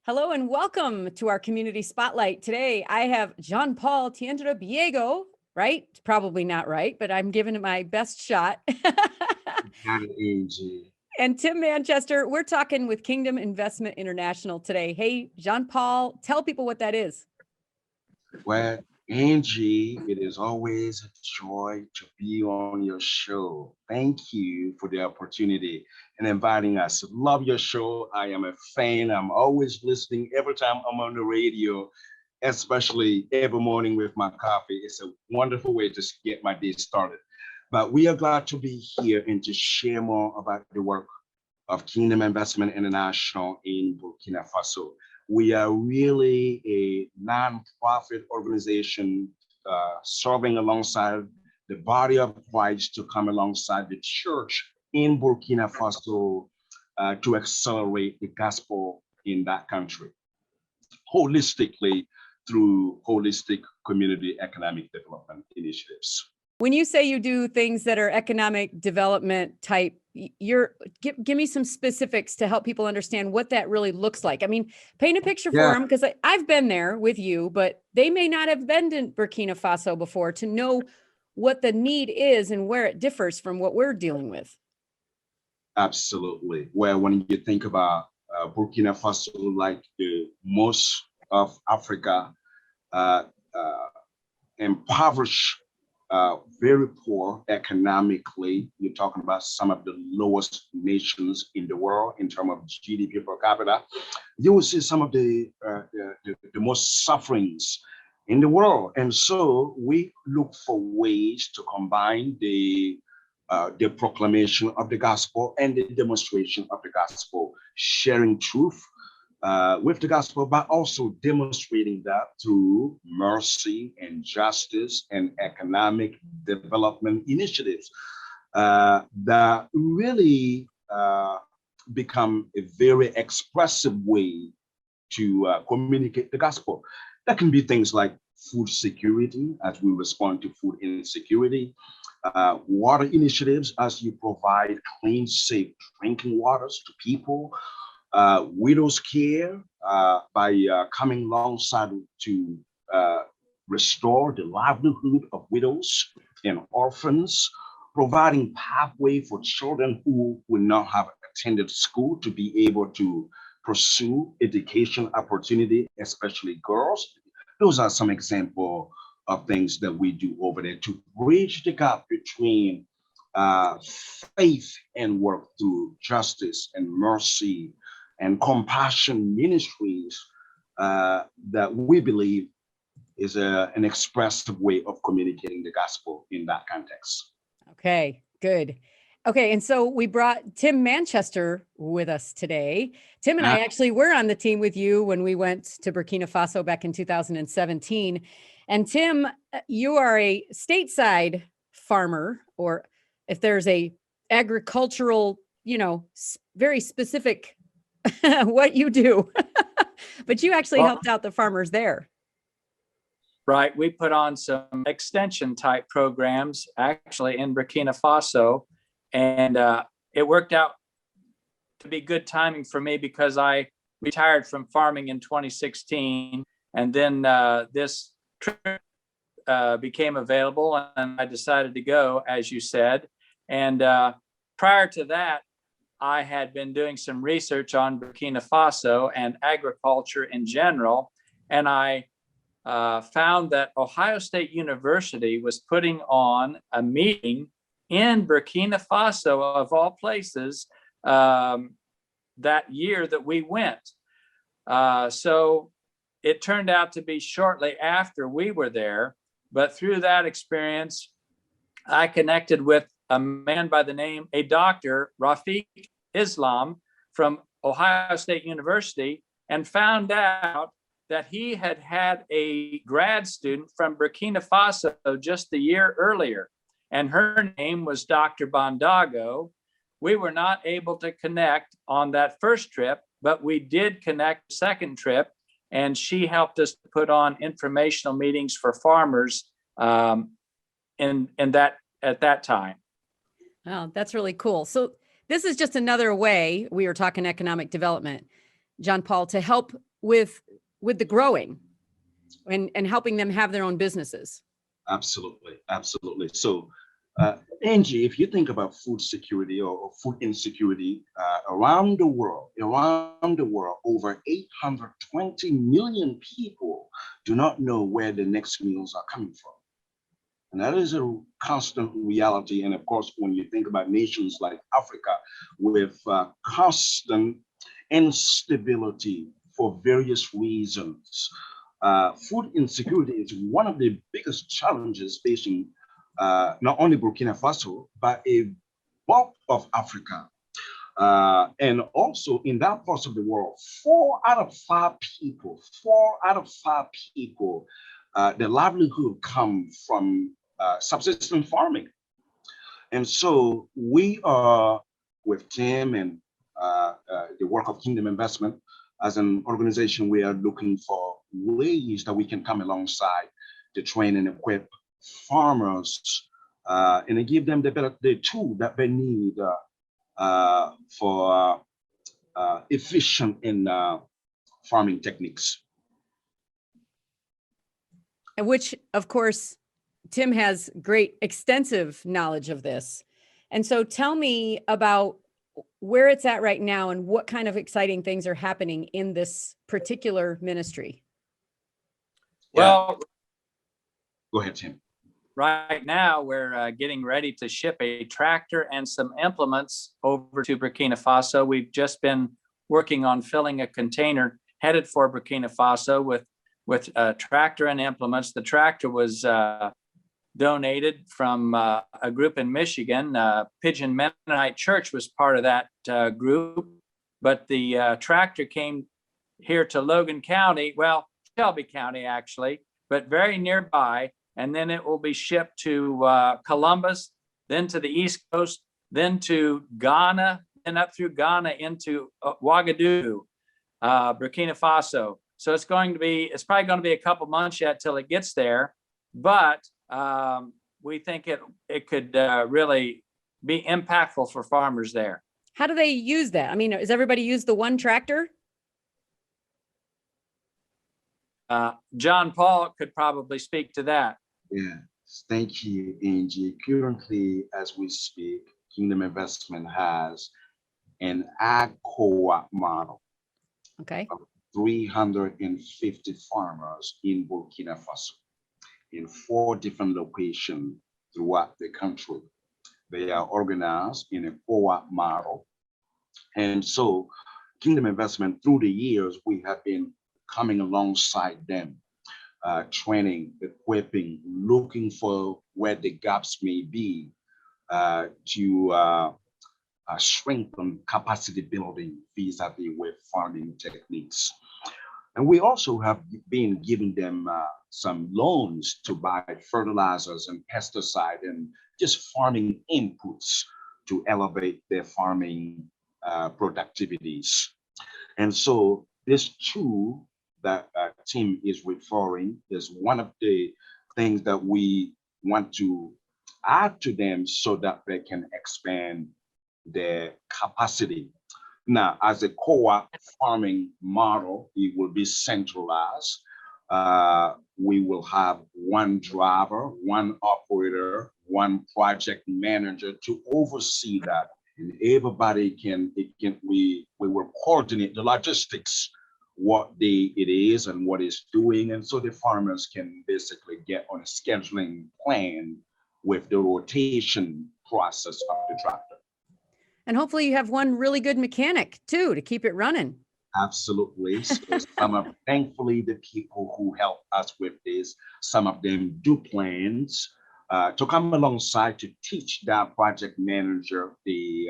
Hello and welcome to our community spotlight. Today I have Jean Paul Tiendra Biego, right? Probably not right, but I'm giving it my best shot. And Tim Manchester. We're talking with Kingdom Investment International today. Hey, Jean Paul, tell people what that is. Well, Angie, it is always a joy to be on your show. Thank you for the opportunity and inviting us. Love your show. I am a fan. I'm always listening every time I'm on the radio, especially every morning with my coffee. It's a wonderful way to get my day started. But we are glad to be here and to share more about the work of Kingdom Investment International in Burkina Faso. We are really a non-profit organization serving alongside the body of Christ to come alongside the church in Burkina Faso to accelerate the gospel in that country holistically through holistic community economic development initiatives. When you say you do things that are economic development type, give me some specifics to help people understand what that really looks like. I mean, paint a picture for them, because I've been there with you, but they may not have been in Burkina Faso before to know what the need is and where it differs from what we're dealing with. Absolutely. Well, when you think about Burkina Faso, like the most of Africa, impoverished, very poor economically. You're talking about some of the lowest nations in the world in terms of GDP per capita. You will see some of the most sufferings in the world. And so we look for ways to combine the proclamation of the gospel and the demonstration of the gospel, sharing truth with the gospel, but also demonstrating that through mercy and justice and economic development initiatives that really become a very expressive way to communicate the gospel. That can be things like food security as we respond to food insecurity, water initiatives as you provide clean, safe drinking waters to people, widows care by coming alongside to restore the livelihood of widows and orphans, providing pathway for children who will not have attended school to be able to pursue education opportunity, especially girls. Those are some examples of things that we do over there to bridge the gap between faith and work through justice and mercy and compassion ministries that we believe is an expressive way of communicating the gospel in that context. Okay, good. Okay, and so we brought Tim Manchester with us today. Tim and I actually were on the team with you when we went to Burkina Faso back in 2017. And Tim, you are a stateside farmer, or if there's a agricultural, very specific what you do, but you actually helped out the farmers there. Right. We put on some extension type programs actually in Burkina Faso, and it worked out to be good timing for me because I retired from farming in 2016, and then this trip became available and I decided to go, as you said. And prior to that, I had been doing some research on Burkina Faso and agriculture in general, and I found that Ohio State University was putting on a meeting in Burkina Faso, of all places, that year that we went. So it turned out to be shortly after we were there, but through that experience, I connected with a man by the name, a Dr. Rafiq Islam from Ohio State University, and found out that he had had a grad student from Burkina Faso just the year earlier, and her name was Dr. Bondago. We were not able to connect on that first trip, but we did connect the second trip, and she helped us put on informational meetings for farmers at that time. Wow, that's really cool. So this is just another way, we were talking economic development, John Paul, to help with the growing and helping them have their own businesses. Absolutely, absolutely. So, Angie, if you think about food security or food insecurity around the world, over 820 million people do not know where the next meals are coming from. And that is a constant reality. And of course, when you think about nations like Africa with constant instability for various reasons, food insecurity is one of the biggest challenges facing not only Burkina Faso, but a bulk of Africa. And also in that part of the world, 4 out of 5 people, their livelihood come from subsistence farming. And so we are with Tim and the work of Kingdom Investment as an organization, we are looking for ways that we can come alongside to train and equip farmers and to give them the tool that they need for efficient in farming techniques. And which, of course, Tim has great extensive knowledge of this. And so tell me about where it's at right now and what kind of exciting things are happening in this particular ministry. Well, Go ahead, Tim. right now we're getting ready to ship a tractor and some implements over to Burkina Faso. We've just been working on filling a container headed for Burkina Faso with tractor and implements. The tractor was donated from a group in Michigan. Pigeon Mennonite Church was part of that group, but the tractor came here to Logan County, well, Shelby County actually, but very nearby. And then it will be shipped to Columbus, then to the East Coast, then to Ghana, and up through Ghana into Ouagadougou, Burkina Faso. So it's probably going to be a couple months yet till it gets there, but we think it could really be impactful for farmers there. How do they use that? I mean, does everybody use the one tractor? John Paul could probably speak to that. Yes, thank you, Angie. Currently, as we speak, Kingdom Investment has an ag co-op model. Okay. 350 farmers in Burkina Faso in 4 different locations throughout the country. They are organized in a co-op model. And so Kingdom Investment, through the years, we have been coming alongside them, training, equipping, looking for where the gaps may be to strengthen capacity building vis-a-vis with farming techniques. And we also have been giving them some loans to buy fertilizers and pesticide and just farming inputs to elevate their farming productivities. And so this tool that Tim is referring is one of the things that we want to add to them so that they can expand their capacity. Now, as a co-op farming model, it will be centralized. We will have one driver, one operator, one project manager to oversee that. And everybody we will coordinate the logistics, what it is and what it's doing. And so the farmers can basically get on a scheduling plan with the rotation process of the tractor. And hopefully you have one really good mechanic too, to keep it running. Absolutely. So thankfully, the people who help us with this, some of them do plans to come alongside to teach that project manager the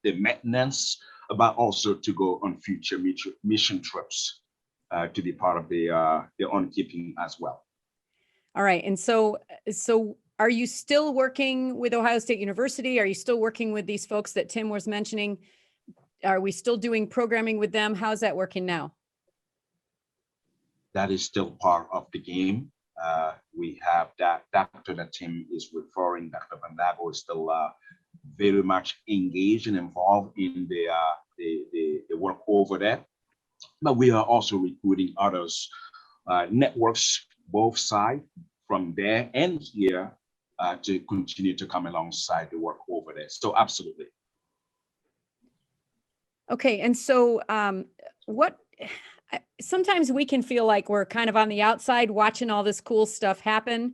maintenance, but also to go on future mission trips to be part of the on-keeping as well. All right. And so are you still working with Ohio State University? Are you still working with these folks that Tim was mentioning? Are we still doing programming with them? How's that working now? That is still part of the game. We have that doctor that Tim is referring, Dr. Van Dago is still very much engaged and involved in the work over there. But we are also recruiting others, networks, both sides from there and here, to continue to come alongside the work over there. So absolutely. Okay. And so sometimes we can feel like we're kind of on the outside watching all this cool stuff happen.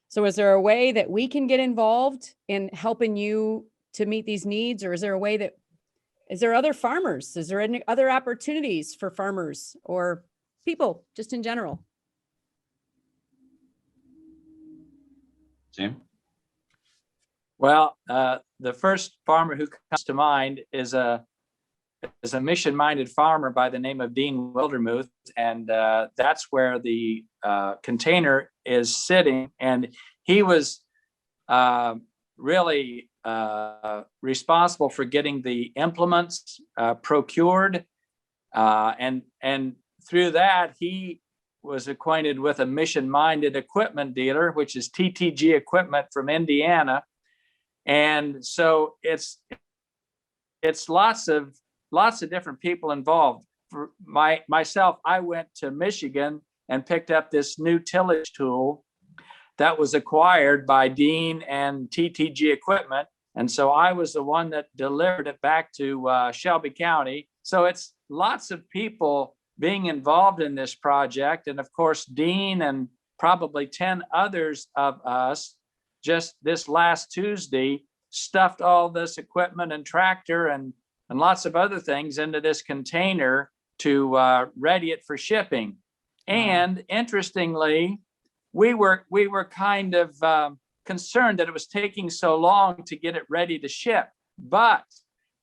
So is there a way that we can get involved in helping you to meet these needs? Or is there other farmers? Is there any other opportunities for farmers or people just in general? Tim? Well, the first farmer who comes to mind is a mission-minded farmer by the name of Dean Wildermuth, and that's where the container is sitting. And he was really responsible for getting the implements procured, and through that he was acquainted with a mission-minded equipment dealer, which is TTG Equipment from Indiana. And so it's lots of different people involved. For myself, I went to Michigan and picked up this new tillage tool that was acquired by Dean and TTG Equipment. And so I was the one that delivered it back to Shelby County. So it's lots of people being involved in this project. And of course, Dean and probably 10 others of us just this last Tuesday stuffed all this equipment and tractor and lots of other things into this container to ready it for shipping. And interestingly, we were kind of concerned that it was taking so long to get it ready to ship. But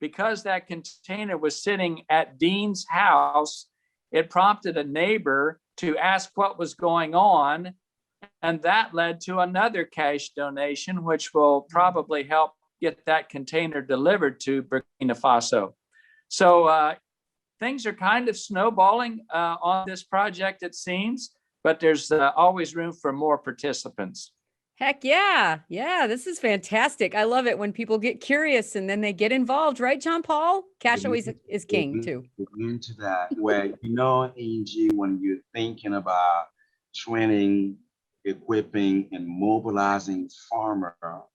because that container was sitting at Dean's house, it prompted a neighbor to ask what was going on. And that led to another cash donation, which will probably help get that container delivered to Burkina Faso. So things are kind of snowballing on this project, it seems, but there's always room for more participants. Heck yeah. Yeah, this is fantastic. I love it when people get curious and then they get involved, right, John Paul? Cash always is king too. Into that, where, Angie, when you're thinking about training, equipping, and mobilizing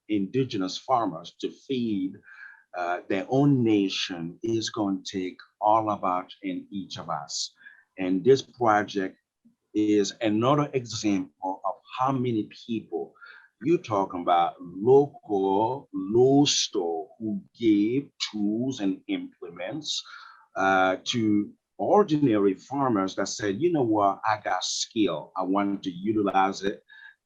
indigenous farmers to feed their own nation is going to take all of us and each of us. And this project is another example of how many people you're talking about, local low store who gave tools and implements to ordinary farmers that said, you know what, I got skill, I wanted to utilize it,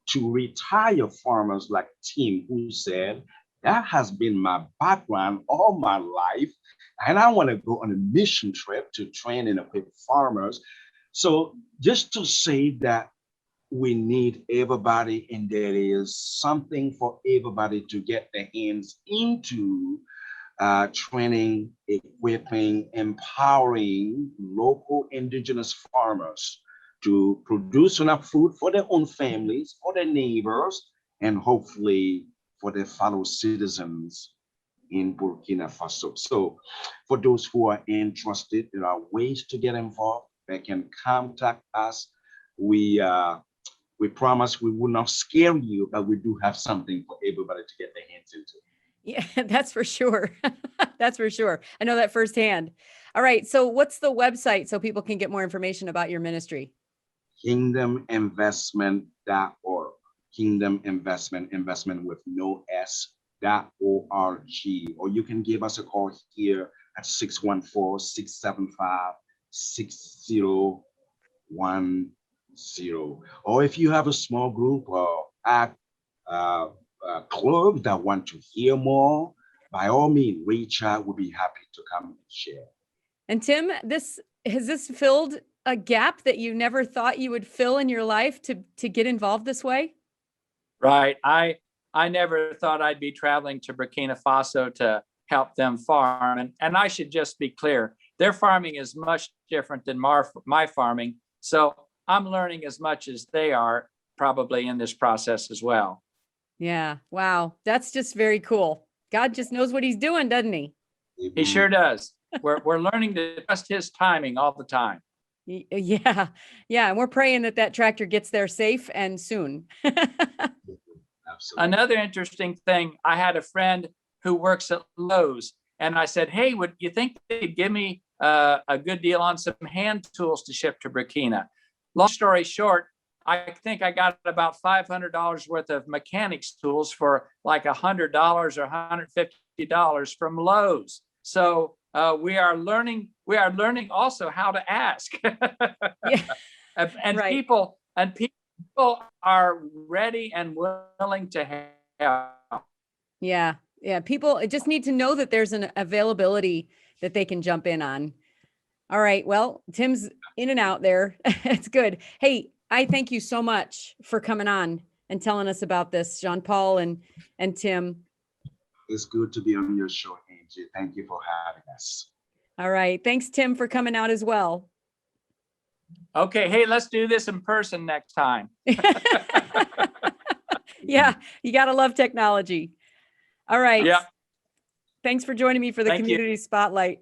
to retire farmers like Tim, who said, that has been my background all my life, and I want to go on a mission trip to train and equip farmers. So just to say that we need everybody, and there is something for everybody to get their hands into training, equipping, empowering local indigenous farmers to produce enough food for their own families, for their neighbors, and hopefully for their fellow citizens in Burkina Faso. So for those who are interested, there are ways to get involved. They can contact us. We promise we will not scare you, but we do have something for everybody to get their hands into. Yeah, that's for sure. That's for sure. I know that firsthand. All right. So what's the website so people can get more information about your ministry? KingdomInvestment.org. Kingdom investment with no S.org. Or you can give us a call here at 614-675-6010. Or if you have a small group or club that want to hear more, by all means, reach out. We'll be happy to come and share. And Tim, has this filled a gap that you never thought you would fill in your life to get involved this way? Right. I never thought I'd be traveling to Burkina Faso to help them farm. And I should just be clear, their farming is much different than my farming. So I'm learning as much as they are probably in this process as well. Yeah. Wow. That's just very cool. God just knows what he's doing, doesn't he? He sure does. We're learning to trust his timing all the time. Yeah. Yeah. And we're praying that that tractor gets there safe and soon. Absolutely. Another interesting thing, I had a friend who works at Lowe's, and I said, hey, would you think they'd give me a good deal on some hand tools to ship to Burkina? Long story short, I think I got about $500 worth of mechanics tools for like $100 or $150 from Lowe's. So we are learning also how to ask. Yeah. And Right. people are ready and willing to help. Yeah. Yeah. People just need to know that there's an availability that they can jump in on. All right. Well, Tim's in and out there. It's good. Hey, I thank you so much for coming on and telling us about this, Jean Paul and Tim. It's good to be on your show, Angie. Thank you for having us. All right. Thanks, Tim, for coming out as well. Okay, hey, let's do this in person next time. Yeah, you got to love technology. All right. Yeah. Thanks for joining me for the Thank you. Community Spotlight.